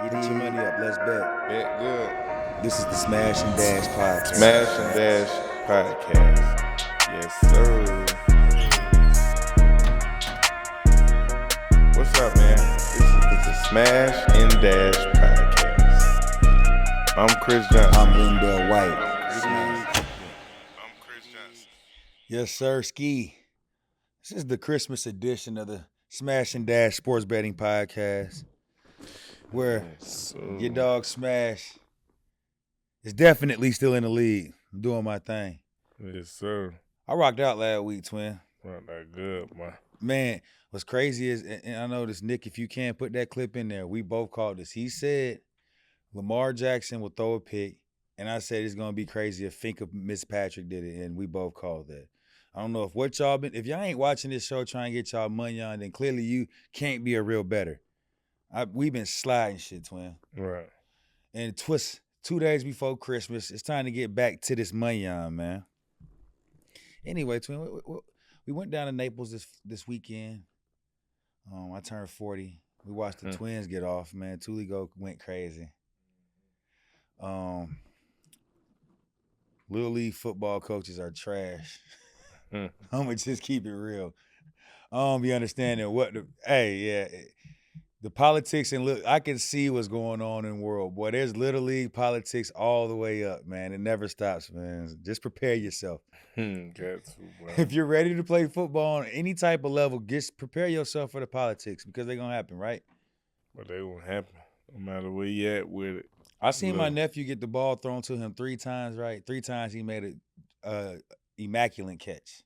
Get your money up. Let's bet. Bet good. This is the Smash and Dash podcast. Smash and Dash podcast. Yes, sir. What's up, man? This is the Smash and Dash podcast. I'm Chris Johnson. I'm LenDale White. I'm Chris Johnson. Yes, sir. Ski. This is the Christmas edition of the Smash and Dash sports betting podcast, where your dog Smash is definitely still in the league. I'm doing my thing. Yes, sir. I rocked out last week, twin. Not that good, man. Man, what's crazy is, and I know this, Nick, if you can put that clip in there, we both called this. He said Lamar Jackson will throw a pick, and I said it's going to be crazy if Finka Fitzpatrick did it, and we both called that. I don't know if what y'all been, if y'all ain't watching this show trying to get y'all money on, then clearly you can't be a real bettor. We've been sliding shit, twin. Right. And twist 2 days before Christmas, it's time to get back to this money on, man. Anyway, twin, we went down to Naples this weekend. I turned 40. We watched the Twins get off, man. Tuligo went crazy. Little league football coaches are trash. I'm gonna just keep it real. I don't be understanding the politics, and look, I can see what's going on in the world. Boy, there's little league politics all the way up, man. It never stops, man. Just prepare yourself. If you're ready to play football on any type of level, just prepare yourself for the politics because they're gonna happen, right? But they won't happen no matter where you at with it. I seen my nephew get the ball thrown to him 3 times, right? 3 times he made a immaculate catch.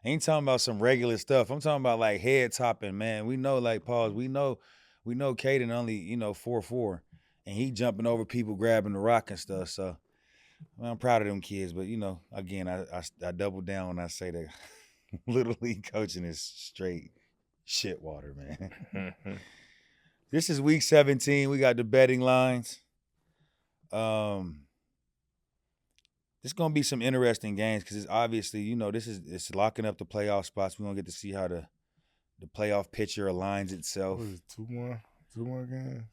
I ain't talking about some regular stuff. I'm talking about like head topping, man. We know, like, pause. We know Caden only, 4'4", and he jumping over people, grabbing the rock and stuff. So I'm proud of them kids. But again, I double down when I say that little league coaching is straight shit water, man. This is week 17. We got the betting lines. There's going to be some interesting games because it's obviously, it's locking up the playoff spots. We're going to get to see how the playoff picture aligns itself. What is it, two more games?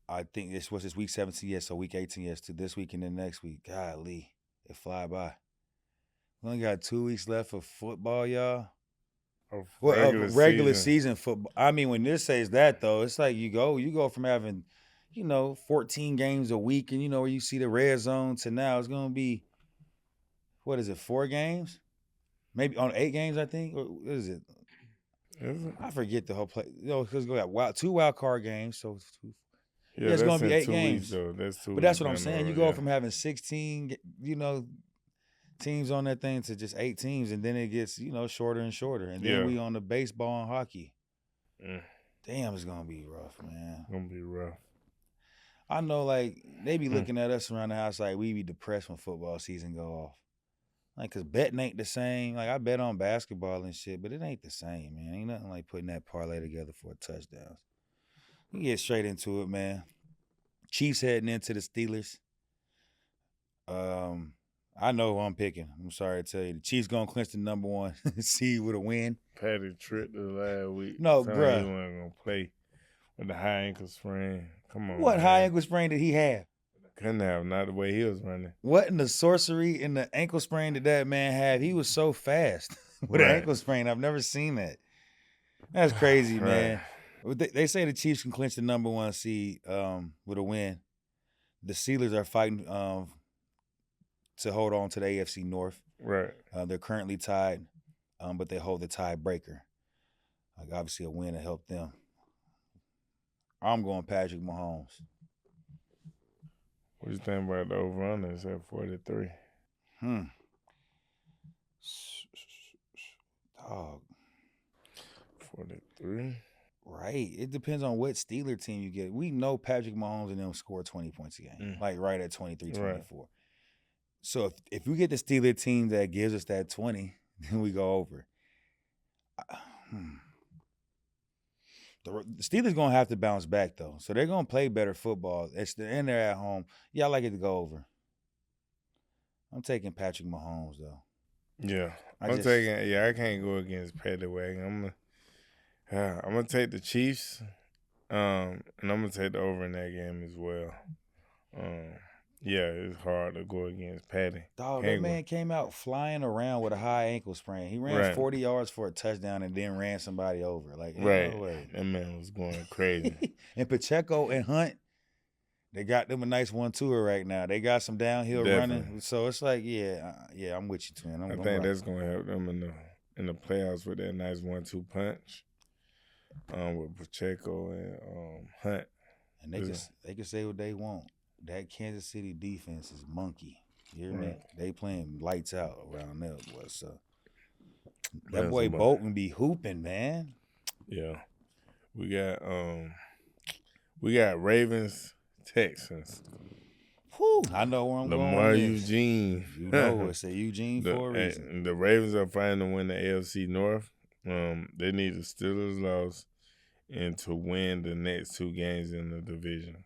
I think this week 17, yes, so week 18, yes, to this week and then next week. Golly, it fly by. We only got 2 weeks left of football, y'all. Regular season football. I mean, when this says that, though, it's like you go from having, 14 games a week and, where you see the red zone to now it's going to be, 4 games? Maybe on 8 games, I think? Or what is it? I forget the whole play. Because we got 2 wild card games, so it's going to be 8 games. But that's what I'm saying. You go from having 16, teams on that thing to just 8 teams, and then it gets, shorter and shorter. And then we on the baseball and hockey. Damn, it's going to be rough, man. It's going to be rough. I know, like, they be looking at us around the house like we be depressed when football season go off. Like, because betting ain't the same. Like, I bet on basketball and shit, but it ain't the same, man. Ain't nothing like putting that parlay together for a touchdown. We get straight into it, man. Chiefs heading into the Steelers. I know who I'm picking. I'm sorry to tell you. The Chiefs going to clinch the number 1 seed with a win. Patty tripped the last week. No, bruh. He wasn't going to play with the high ankle sprain. Come on, What man. high ankle sprain did he have? Couldn't have, not the way he was running. What in the sorcery in the ankle sprain did that man have? He was so fast with an ankle sprain. I've never seen that. That's crazy, man. They say the Chiefs can clinch the number 1 seed with a win. The Steelers are fighting to hold on to the AFC North. Right. They're currently tied, but they hold the tiebreaker. Like, obviously, a win to help them. I'm going Patrick Mahomes. What you think about the over-under? It's at 43. Dog. 43? Right. It depends on what Steeler team you get. We know Patrick Mahomes and them score 20 points a game. Like right at 23, 24. Right. So if we get the Steeler team that gives us that 20, then we go over. The Steelers going to have to bounce back, though. So they're going to play better football. And they're at home. Yeah, I like it to go over. I'm taking Patrick Mahomes, though. Yeah. I can't go against Patty Wagon. I'm going to take the Chiefs. And I'm gonna take the over in that game as well. Yeah, it's hard to go against Patty. Dog, that man came out flying around with a high ankle sprain. He ran 40 yards for a touchdown and then ran somebody over. Like, ain't no way. That man was going crazy. And Pacheco and Hunt, they got them a nice 1-2 right now. They got some downhill running. So it's like, yeah, I'm with you, twin. I think that's gonna help them in the playoffs with that nice 1-2 punch. With Pacheco and Hunt. And they can say what they want. That Kansas City defense is monkey. You hear me? They playing lights out around there, boy. So that boy Bolton be hooping, man. Yeah. We got Ravens, Texans. Whew, I know where I'm going. Lamar Eugene. You know it's a Eugene for a reason. The Ravens are fighting to win the AFC North. They need the Steelers loss and to win the next 2 games in the division.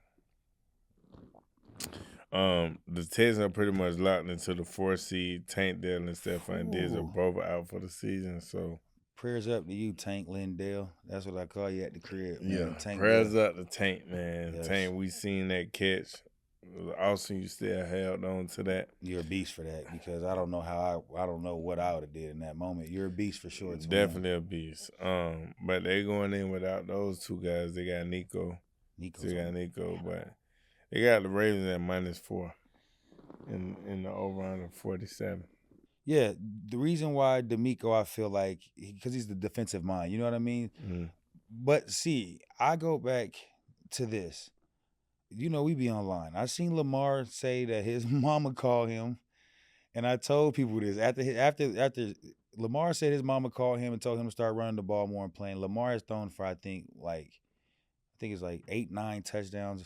The Texans are pretty much locked into the 4th seed. Tank Dell and Stephon Diggs are both out for the season. So prayers up to you, Tank LenDale. That's what I call you at the crib, man. Yeah, Tank prayers up to Tank, man. Yes. Tank, we seen that catch. Awesome, you still held on to that. You're a beast for that because I don't know I don't know what I would have did in that moment. You're a beast for sure. Definitely a beast. But they going in without those 2 guys. They got Nico. But they got the Ravens at -4 in the over-under 47. Yeah, the reason why D'Amico, I feel like, because he's the defensive mind, you know what I mean? Mm-hmm. But see, I go back to this. You know, we be online. I seen Lamar say that his mama called him, and I told people this. After Lamar said his mama called him and told him to start running the ball more and playing, Lamar has thrown for, I think it's like 8, 9 touchdowns,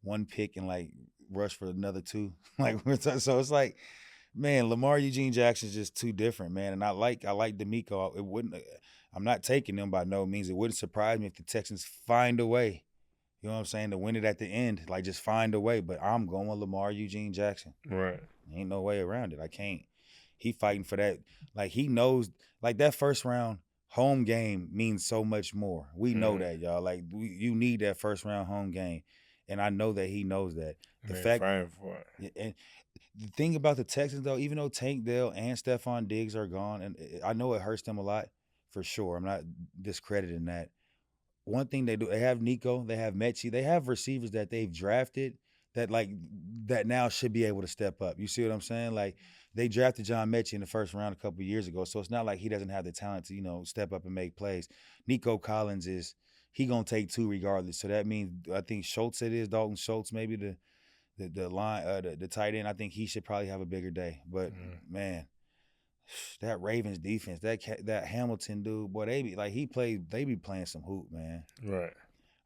1 pick, and like rush for another 2. So it's like, man, Lamar Eugene Jackson's just too different, man. And I like D'Amico. I'm not taking them by no means. It wouldn't surprise me if the Texans find a way, you know what I'm saying, to win it at the end. Like, just find a way. But I'm going with Lamar Eugene Jackson. Right. Ain't no way around it. I can't. He fighting for that. Like, he knows, like, that first round home game means so much more. We know that, y'all. Like, you need that first round home game. And I know that he knows that. Fighting for it. And the thing about the Texans, though, even though Tank Dell and Stephon Diggs are gone, and I know it hurts them a lot, for sure. I'm not discrediting that. One thing they do, they have Nico, they have Mechie, they have receivers that they've drafted that now should be able to step up. You see what I'm saying? Like, they drafted John Mechie in the first round a couple of years ago, so it's not like he doesn't have the talent to, you know, step up and make plays. Nico Collins he gonna take 2 regardless. So that means, I think Schultz Dalton Schultz, maybe the line, the tight end. I think he should probably have a bigger day. But man, that Ravens defense, that Hamilton dude, boy, they be playing some hoop, man. Right.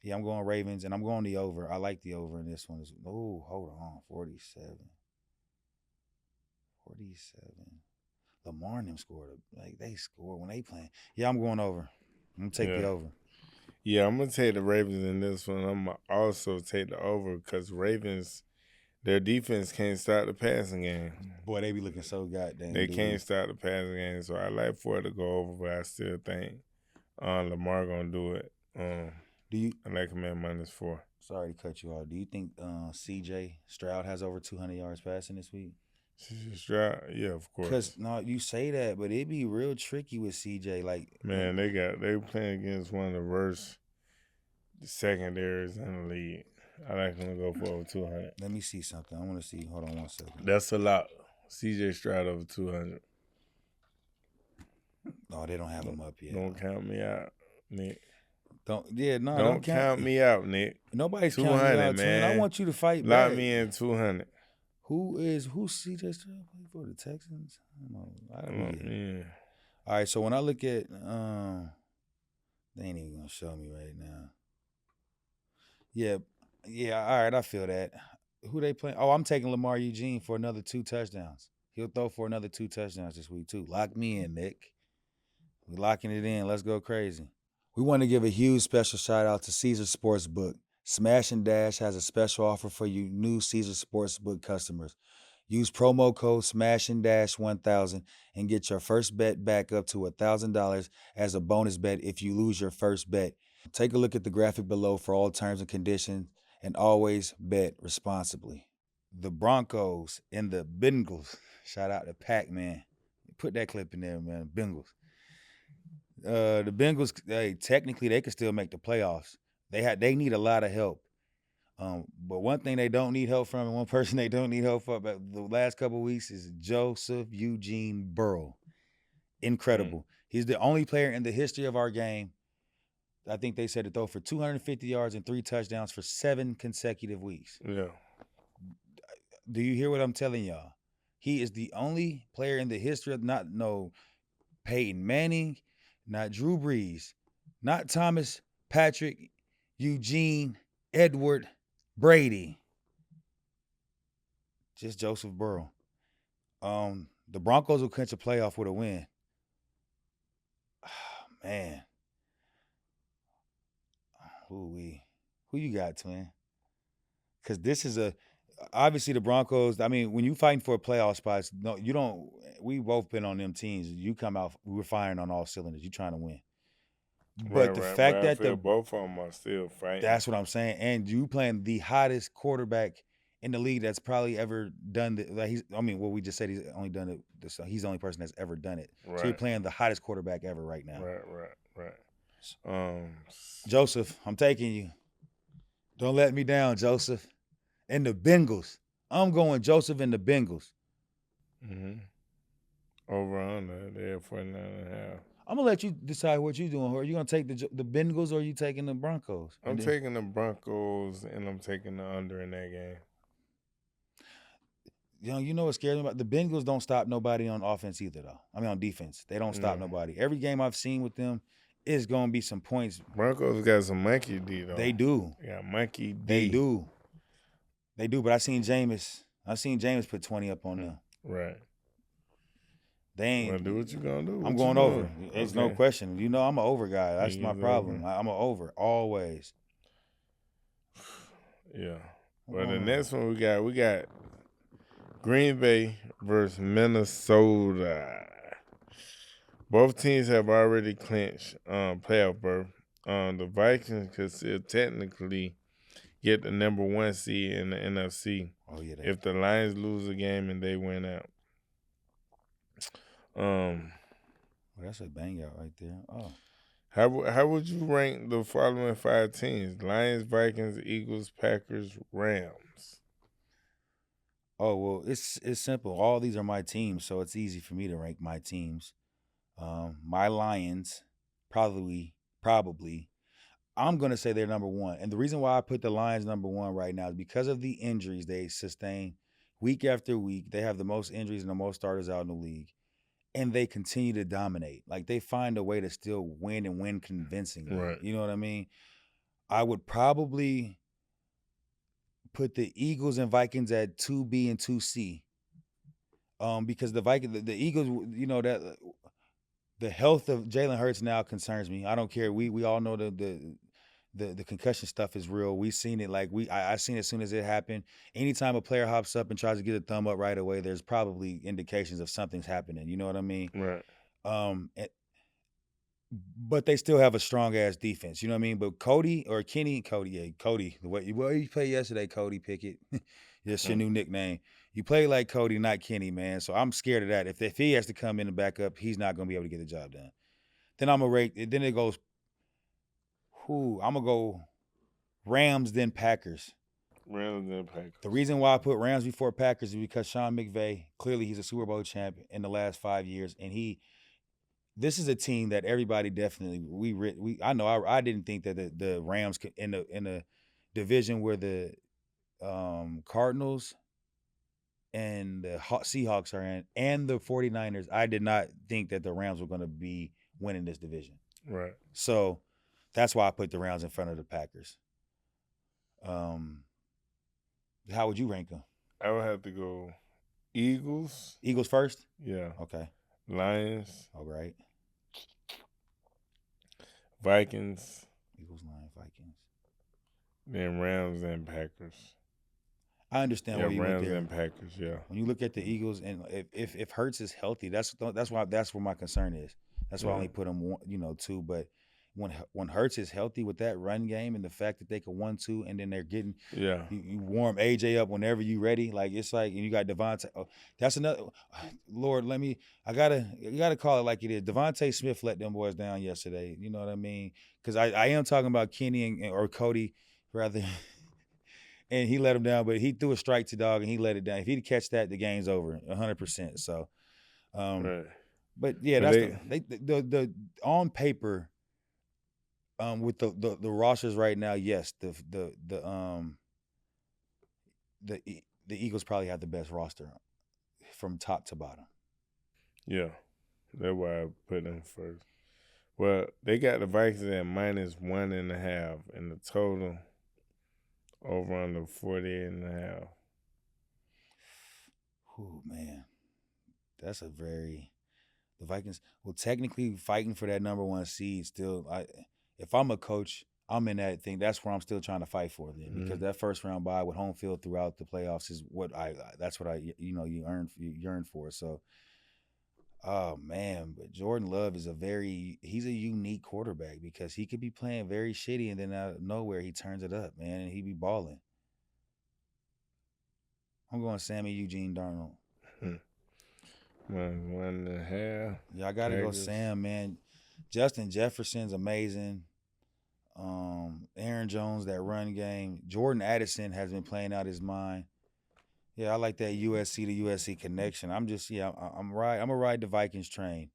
Yeah, I'm going Ravens, and I'm going the over. I like the over in this one. Oh, hold on, 47. Lamar and them scored. Like, they score when they playing. Yeah, I'm going over. I'm gonna take the over. Yeah, I'm gonna take the Ravens in this one. I'm gonna also take the over because Ravens, their defense can't stop the passing game. Boy, they be looking so goddamn. They can't stop the passing game, so I like for it to go over, but I still think Lamar gonna do it. I like him at -4. Sorry to cut you off. Do you think C.J. Stroud has over 200 yards passing this week? C.J. Stroud, yeah, of course. Because no, you say that, but it'd be real tricky with C.J. Like, man, they playing against one of the worst secondaries in the league. I like him to go for over 200. Let me see something. I want to see. Hold on 1 second. That's a lot. C.J. Stroud over 200. No, they don't have him up yet. Don't count me out, Nick. Don't count me out, Nick. Nobody's counting you out, man. I want you to fight back. Lock me in 200. Who's C.J. Stroud play for the Texans? I don't know. Yeah. All right, so when I look at they ain't even gonna show me right now. Yeah, all right, I feel that. Who they playing? Oh, I'm taking Lamar Eugene for another 2 touchdowns. He'll throw for another 2 touchdowns this week, too. Lock me in, Nick. We locking it in. Let's go crazy. We want to give a huge special shout out to Caesar Sportsbook. Smash and Dash has a special offer for you new Caesar Sportsbook customers. Use promo code Smash and Dash 1000 and get your first bet back up to $1,000 as a bonus bet if you lose your first bet. Take a look at the graphic below for all terms and conditions, and always bet responsibly. The Broncos and the Bengals. Shout out to Pac-Man. Put that clip in there, man. Bengals. The Bengals, technically they could still make the playoffs. They need a lot of help. But one thing they don't need help from, and one person they don't need help from the last couple of weeks is Joseph Eugene Burrow. Incredible. He's the only player in the history of our game, I think they said, to throw for 250 yards and 3 touchdowns for 7 consecutive weeks. Yeah. Do you hear what I'm telling y'all? He is the only player in the history of Peyton Manning, not Drew Brees, not Thomas, Patrick, Eugene, Edward, Brady. Just Joseph Burrow. The Broncos will clinch a playoff with a win. Oh, man. Who you got, twin? Because this is obviously the Broncos. I mean, when you fighting for a playoff spot, no, you don't. We both been on them teams. You come out, we're firing on all cylinders. You trying to win. But the fact that both of them are still fighting. That's what I'm saying. And you playing the hottest quarterback in the league that's probably ever done it. We just said he's only done it. He's the only person that's ever done it. Right. So you're playing the hottest quarterback ever right now. Right. Joseph, I'm taking you. Don't let me down, Joseph. And the Bengals. I'm going Joseph and the Bengals. Over on there, 49.5. I'm going to let you decide what you're doing. Are you going to take the Bengals or are you taking the Broncos? I'm taking the Broncos and I'm taking the under in that game. You know what scares me about the Bengals? Don't stop nobody on offense either, though. I mean, on defense. They don't stop nobody. Every game I've seen with them is going to be some points. Broncos got some monkey D, though. They do. Yeah, monkey D. They do, but I seen Jameis put 20 up on them. Right. They ain't. Well, do what you gonna do. I'm going over. There's no question. You know I'm an over guy. That's my problem. I'm an over always. Yeah. Well, the next one we got Green Bay versus Minnesota. Both teams have already clinched playoff berth. The Vikings could still technically get the number 1 seed in the NFC. Oh yeah. If the Lions lose a game and they win out. That's a bang out right there. Oh. How would you rank the following 5 teams? Lions, Vikings, Eagles, Packers, Rams. Oh, well, it's simple. All these are my teams, so it's easy for me to rank my teams. My Lions, probably, I'm going to say they're number 1. And the reason why I put the Lions number 1 right now is because of the injuries they sustain week after week. They have the most injuries and the most starters out in the league. And they continue to dominate. Like, they find a way to still win and win convincingly. Right. You know what I mean? I would probably put the Eagles and Vikings at 2B and 2C. Because the Eagles, you know, that the health of Jalen Hurts now concerns me. I don't care. We all know the concussion stuff is real. We've seen it. I seen it as soon as it happened. Anytime a player hops up and tries to get a thumb up right away, there's probably indications of something's happening. You know what I mean? Right. But they still have a strong ass defense. You know what I mean? But Cody. The way you played yesterday, Cody Pickett. That's your new nickname. You play like Cody, not Kenny, man. So I'm scared of that. If he has to come in and back up, he's not going to be able to get the job done. Then I'm going to rate. Then it goes. I'm going to go Rams, then Packers. Rams, then Packers. The reason why I put Rams before Packers is because Sean McVay, clearly he's a Super Bowl champ in the last 5 years. And this is a team that everybody definitely, I didn't think that the Rams could, in a division where the Cardinals and the Seahawks are in, and the 49ers, I did not think that the Rams were going to be winning this division. Right. So that's why I put the Rams in front of the Packers. How would you rank them? I would have to go Eagles. Eagles first? Yeah. Okay. Lions. All right. Vikings. Eagles, Lions, Vikings. Then Rams and Packers. I understand where you went there. Rams and Packers, yeah. When you look at the Eagles, and if Hurts is healthy, that's where my concern is. That's why I only put him 2. But when Hurts is healthy with that run game and the fact that they can 1-2 and then they're getting you warm AJ up whenever you ready. Like it's like and you got Devontae. Oh, that's another. Lord, you gotta call it like it is. Devontae Smith let them boys down yesterday. You know what I mean? Because I am talking about Kenny or Cody rather. And he let him down, but he threw a strike to dog and he let it down. If he'd catch that, the game's over 100%. So, right. But yeah, that's the on paper. With the rosters right now, yes, the Eagles probably have the best roster from top to bottom. Yeah, that's why I put them first. Well, they got the Vikings at -1.5 in the total over under 48.5. Oh man, that's the Vikings. Well, technically fighting for that number one seed still. If I'm a coach, I'm in that thing. That's where I'm still trying to fight for then because that first round bye with home field throughout the playoffs is what that's what you yearn for. So, oh man, but Jordan Love is he's a unique quarterback because he could be playing very shitty and then out of nowhere he turns it up, man, and he be balling. I'm going Sammy Eugene Darnold. 1.5. Yeah, I gotta go Sam, man. Justin Jefferson's amazing. Aaron Jones, that run game. Jordan Addison has been playing out his mind. Yeah, I like that USC to USC connection. I'm gonna ride the Vikings train.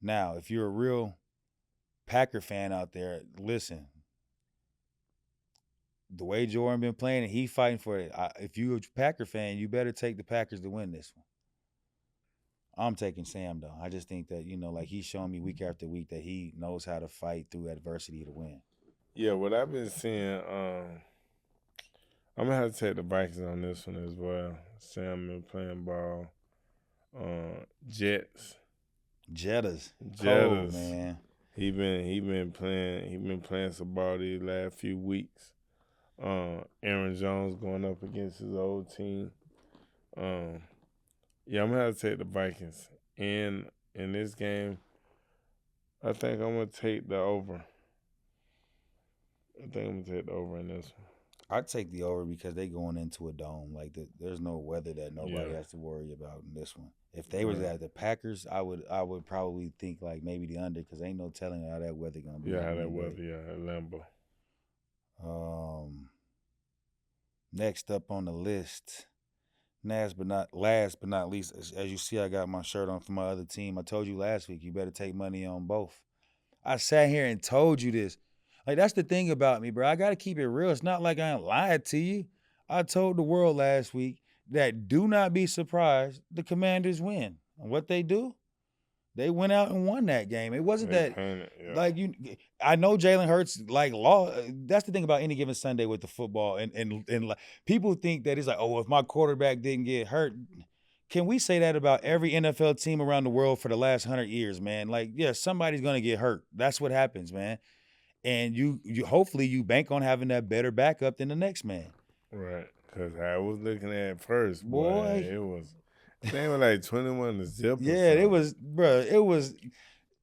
Now, if you're a real Packer fan out there, listen. The way Jordan been playing, and he fighting for it. If you're a Packer fan, you better take the Packers to win this one. I'm taking Sam though. I just think that like he's showing me week after week that he knows how to fight through adversity to win. Yeah, what I've been seeing, I'm gonna have to take the Vikings on this one as well. Sam been playing ball. Jettas. Oh, man. He been playing some ball these last few weeks. Aaron Jones going up against his old team. Yeah, I'm gonna have to take the Vikings. And in this game, I think I'm gonna take the over. I think I'm gonna take the over in this one. I'd take the over because they going into a dome. Like there's no weather that nobody has to worry about in this one. If they was at the Packers, I would probably think like maybe the under because ain't no telling how that weather gonna be. Yeah, how that weather. Yeah, at Lambeau. Next up on the list, last but not least, as you see, I got my shirt on for my other team. I told you last week you better take money on both. I sat here and told you this. Like, that's the thing about me, bro. I got to keep it real. It's not like I lied to you. I told the world last week that do not be surprised the Commanders win. And what they do? They went out and won that game. It wasn't like I know Jalen Hurts that's the thing about any given Sunday with the football and people think that it's like, oh, if my quarterback didn't get hurt. Can we say that about every NFL team around the world for the last 100 years, man? Like, yeah, somebody's gonna get hurt. That's what happens, man. And you hopefully you bank on having that better backup than the next man. Right. Because I was looking at first, boy, it was they were like 21-0. Yeah, it was, bro.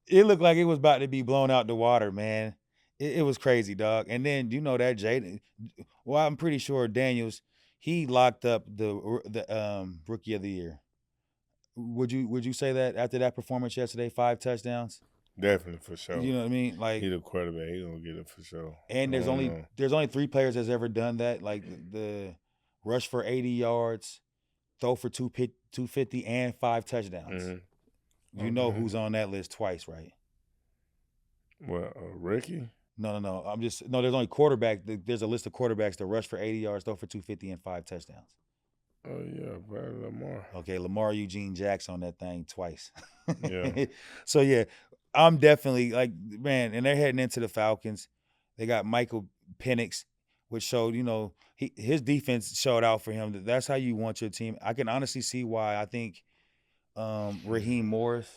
It looked like it was about to be blown out the water, man. It was crazy, dog. And then that Jaden. Well, I'm pretty sure Daniels he locked up the rookie of the year. Would you say that after that performance yesterday, 5 touchdowns? Definitely, for sure. You know what I mean? Like, he the quarterback, he gonna get it for sure. And there's only 3 players that's ever done that. Like the rush for 80 yards, throw for 250 and 5 touchdowns. Mm-hmm. You know who's on that list twice, right? What, Ricky? No. There's only quarterback. There's a list of quarterbacks that rush for 80 yards, throw for 250 and 5 touchdowns. Oh yeah, probably Lamar. Okay, Lamar Eugene Jackson on that thing twice. Yeah. So yeah, I'm definitely like, man, and they're heading into the Falcons. They got Michael Penix, which showed, his defense showed out for him. That's how you want your team. I can honestly see why. I think Raheem Morris,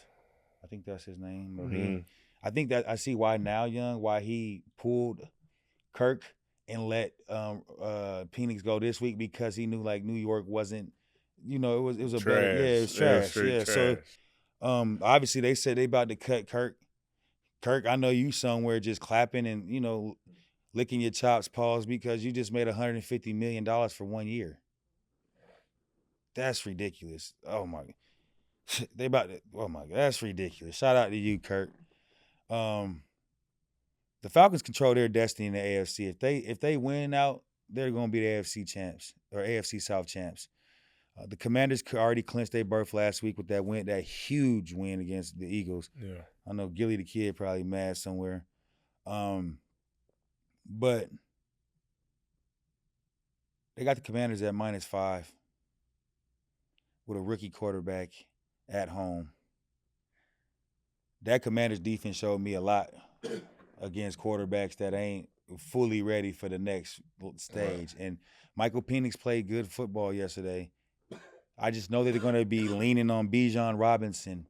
I think that's his name. Mm-hmm. I think that I see why now, why he pulled Kirk and let Penix go this week because he knew like New York wasn't, it was a trash. Better, it was trash. Trash. So obviously they said they about to cut Kirk. Kirk, I know you somewhere just clapping and, licking your chops, paws, because you just made $150 million for 1 year. That's ridiculous. Oh my, they about to, oh my, that's ridiculous. Shout out to you, Kirk. The Falcons control their destiny in the AFC. If they win out, they're going to be the AFC champs or AFC South champs. The Commanders already clinched their berth last week with that huge win against the Eagles. Yeah. I know Gilly the Kid probably mad somewhere. But they got the Commanders at -5 with a rookie quarterback at home. That Commanders defense showed me a lot against quarterbacks that ain't fully ready for the next stage. Right. And Michael Penix played good football yesterday. I just know that they're going to be leaning on Bijan Robinson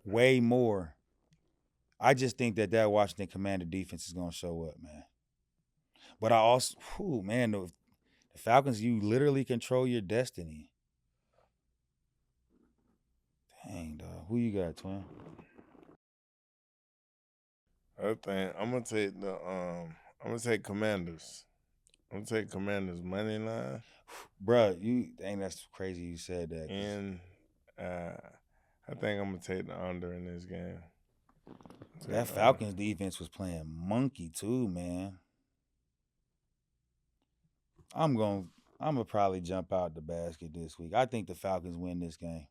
way more. I just think that Washington Commander defense is going to show up, man. But I also, the Falcons, you literally control your destiny. Dang, dog. Who you got, Twin? I think I'm gonna take Commanders. I'm gonna take Commanders money line. Bruh, that's crazy you said that. And I think I'm gonna take the under in this game. That Falcons defense was playing monkey too, man. I'm gonna probably jump out the basket this week. I think the Falcons win this game.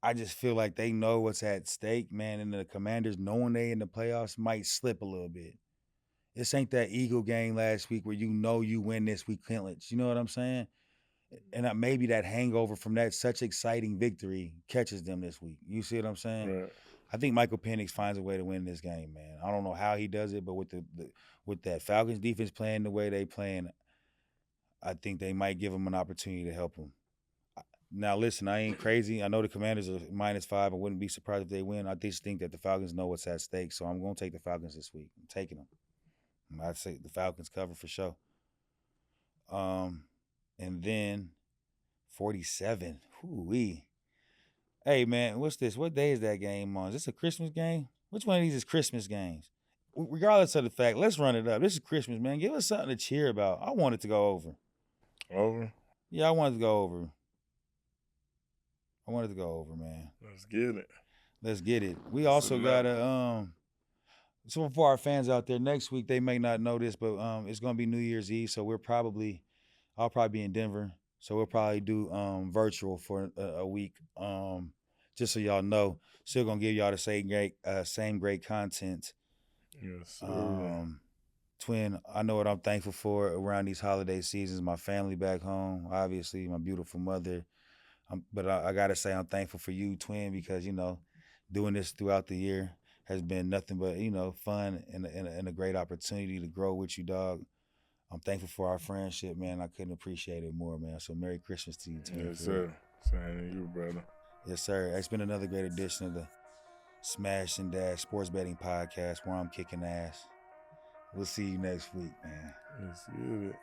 I just feel like they know what's at stake, man, and the Commanders, knowing they in the playoffs, might slip a little bit. This ain't that Eagle game last week where you win this week, clinch. You know what I'm saying? And maybe that hangover from that such exciting victory catches them this week. You see what I'm saying? Right. I think Michael Penix finds a way to win this game, man. I don't know how he does it, but with that Falcons defense playing the way they playing, I think they might give him an opportunity to help him. Now, listen, I ain't crazy. I know the Commanders are -5. I wouldn't be surprised if they win. I just think that the Falcons know what's at stake, so I'm going to take the Falcons this week. I'm taking them. I'd say the Falcons cover for sure. And then 47. Hoo-wee. Hey, man, what's this? What day is that game on? Is this a Christmas game? Which one of these is Christmas games? Regardless of the fact, let's run it up. This is Christmas, man. Give us something to cheer about. I want it to go over. Over? Yeah, I want it to go over. I wanted to go over, man. Let's get it. We also got so for our fans out there, next week they may not know this, but it's gonna be New Year's Eve, so I'll probably be in Denver, so we'll probably do virtual for a week, just so y'all know. Still gonna give y'all the same great content. Yes. Twin, I know what I'm thankful for around these holiday seasons. My family back home, obviously, my beautiful mother. But I got to say I'm thankful for you, Twin, because, doing this throughout the year has been nothing but, fun and a great opportunity to grow with you, dog. I'm thankful for our friendship, man. I couldn't appreciate it more, man. So Merry Christmas to you, Twin. Yes, sir. Same to you, brother. Yes, sir. It's been another great edition of the Smash and Dash Sports Betting Podcast where I'm kicking ass. We'll see you next week, man. Let's get it.